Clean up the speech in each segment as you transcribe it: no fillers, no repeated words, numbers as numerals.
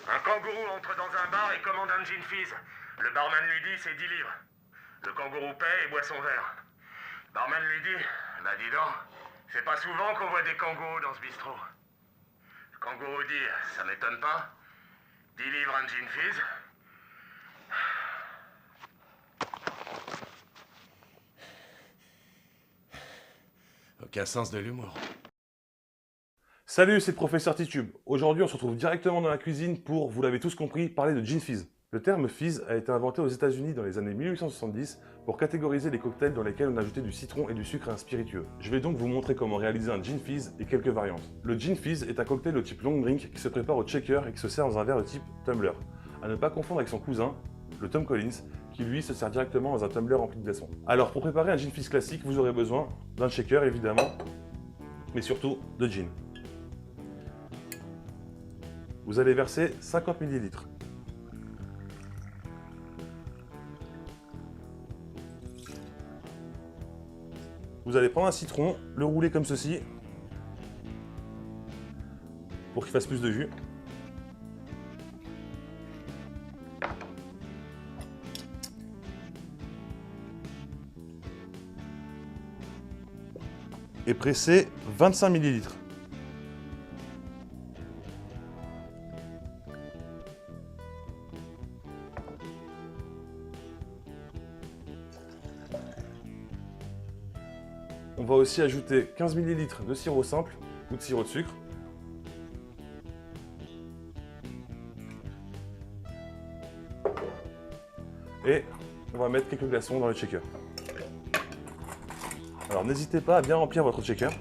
Un kangourou entre dans un bar et commande un gin fizz. Le barman lui dit c'est 10 livres. Le kangourou paie et boit son verre. Le barman lui dit, bah dis donc, c'est pas souvent qu'on voit des kangourous dans ce bistrot. Le kangourou dit, ça m'étonne pas. 10 livres un gin fizz. Aucun sens de l'humour. Salut, c'est le professeur Titube. Aujourd'hui, on se retrouve directement dans la cuisine pour, vous l'avez tous compris, parler de gin fizz. Le terme fizz a été inventé aux États-Unis dans les années 1870 pour catégoriser les cocktails dans lesquels on ajoutait du citron et du sucre à un spiritueux. Je vais donc vous montrer comment réaliser un gin fizz et quelques variantes. Le gin fizz est un cocktail de type long drink qui se prépare au shaker et qui se sert dans un verre de type tumbler. À ne pas confondre avec son cousin, le Tom Collins, qui lui se sert directement dans un tumbler rempli de glaçons. Alors pour préparer un gin fizz classique, vous aurez besoin d'un shaker évidemment, mais surtout de gin. Vous allez verser 50 ml. Vous allez prendre un citron, le rouler comme ceci, pour qu'il fasse plus de jus. Et presser 25 ml. On va aussi ajouter 15 ml de sirop simple ou de sirop de sucre. Et on va mettre quelques glaçons dans le shaker. Alors n'hésitez pas à bien remplir votre shaker.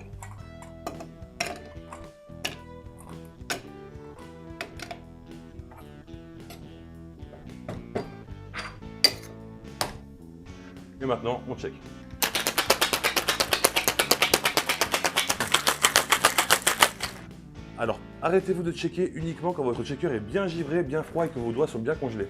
Et maintenant, on check. Alors, arrêtez-vous de checker uniquement quand votre shaker est bien givré, bien froid et que vos doigts sont bien congelés.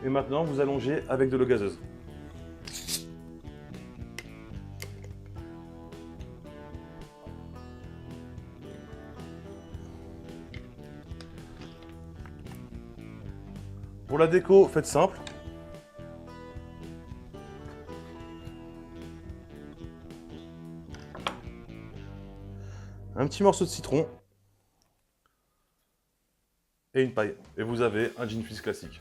Et maintenant, vous allongez avec de l'eau gazeuse. Pour la déco, faites simple. Un petit morceau de citron et une paille. Et vous avez un gin fizz classique.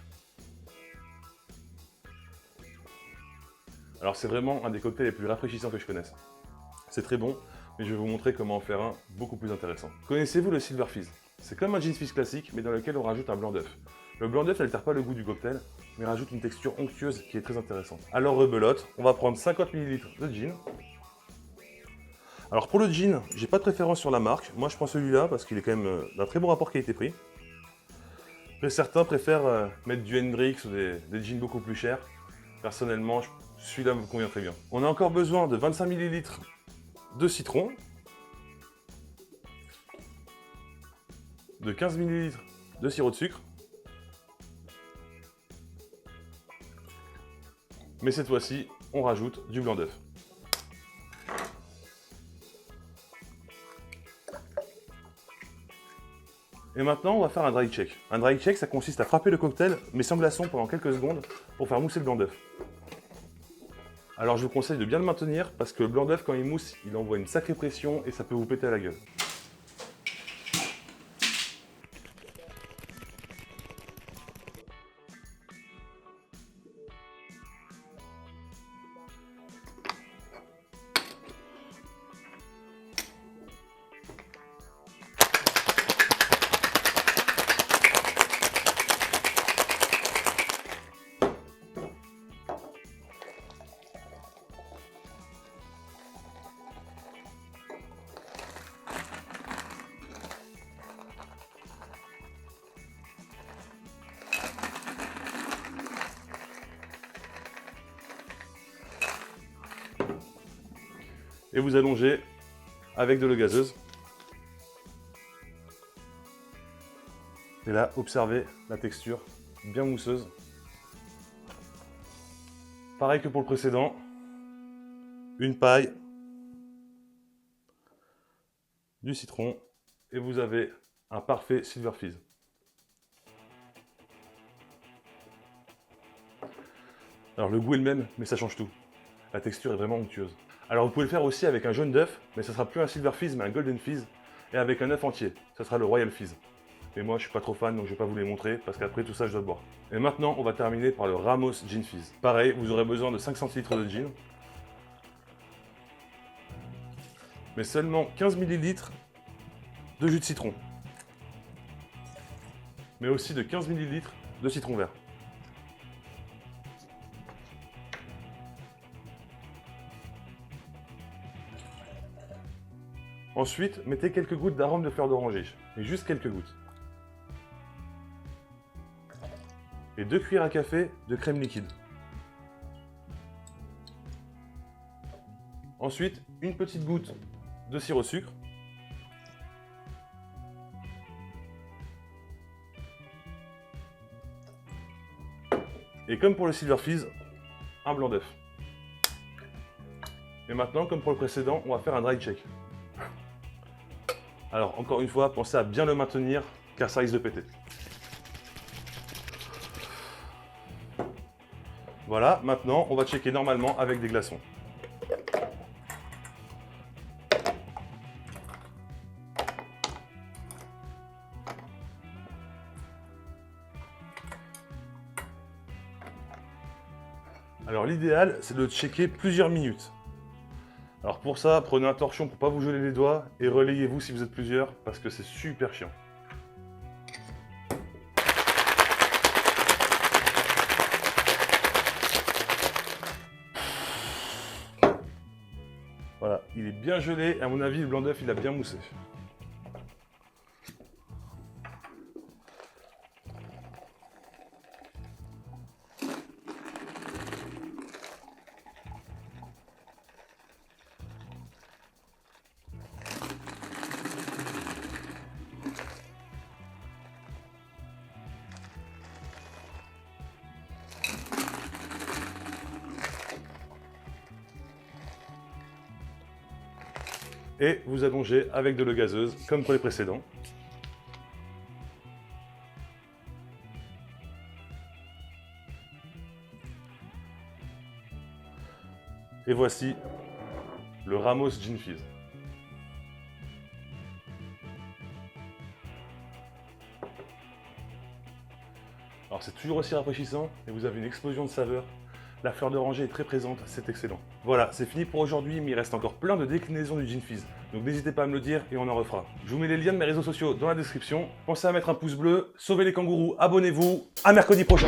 Alors c'est vraiment un des cocktails les plus rafraîchissants que je connaisse. C'est très bon, mais je vais vous montrer comment en faire un beaucoup plus intéressant. Connaissez-vous le Silver Fizz? C'est comme un gin fizz classique, mais dans lequel on rajoute un blanc d'œuf. Le blanc d'œuf n'altère pas le goût du cocktail, mais rajoute une texture onctueuse qui est très intéressante. Alors rebelote, on va prendre 50 ml de gin. Alors pour le gin, j'ai pas de préférence sur la marque. Moi je prends celui-là parce qu'il est quand même d'un très bon rapport qualité-prix. Après certains préfèrent mettre du Hendrix ou des gins beaucoup plus chers. Personnellement, celui-là me convient très bien. On a encore besoin de 25 ml de citron, de 15 ml de sirop de sucre, mais cette fois-ci, on rajoute du blanc d'œuf. Et maintenant, on va faire un dry check. Un dry check, ça consiste à frapper le cocktail, mais sans glaçon pendant quelques secondes, pour faire mousser le blanc d'œuf. Alors je vous conseille de bien le maintenir, parce que le blanc d'œuf, quand il mousse, il envoie une sacrée pression et ça peut vous péter à la gueule. Et vous allongez avec de l'eau gazeuse. Et là, observez la texture bien mousseuse. Pareil que pour le précédent, une paille, du citron, et vous avez un parfait Silver Fizz. Alors le goût est le même, mais ça change tout. La texture est vraiment onctueuse. Alors vous pouvez le faire aussi avec un jaune d'œuf, mais ça sera plus un Silver Fizz, mais un Golden Fizz, et avec un œuf entier, ça sera le Royal Fizz. Mais moi je suis pas trop fan, donc je vais pas vous les montrer, parce qu'après tout ça je dois boire. Et maintenant on va terminer par le Ramos Gin Fizz. Pareil, vous aurez besoin de 5 centilitres de gin, mais seulement 15 ml de jus de citron, mais aussi de 15 ml de citron vert. Ensuite, mettez quelques gouttes d'arôme de fleur d'oranger, et juste quelques gouttes. Et 2 cuillères à café de crème liquide. Ensuite, une petite goutte de sirop de sucre. Et comme pour le Silver Fizz, un blanc d'œuf. Et maintenant, comme pour le précédent, on va faire un dry check. Alors, encore une fois, pensez à bien le maintenir, car ça risque de péter. Voilà, maintenant, on va checker normalement avec des glaçons. Alors, l'idéal, c'est de checker plusieurs minutes. Alors pour ça, prenez un torchon pour ne pas vous geler les doigts et relayez-vous si vous êtes plusieurs parce que c'est super chiant. Voilà, il est bien gelé et à mon avis le blanc d'œuf il a bien moussé. Et vous allongez avec de l'eau gazeuse, comme pour les précédents. Et voici le Ramos Gin Fizz. Alors c'est toujours aussi rafraîchissant et vous avez une explosion de saveurs. La fleur d'oranger est très présente, c'est excellent. Voilà, c'est fini pour aujourd'hui, mais il reste encore plein de déclinaisons du Gin Fizz. Donc n'hésitez pas à me le dire et on en refera. Je vous mets les liens de mes réseaux sociaux dans la description. Pensez à mettre un pouce bleu, sauvez les kangourous, abonnez-vous, à mercredi prochain.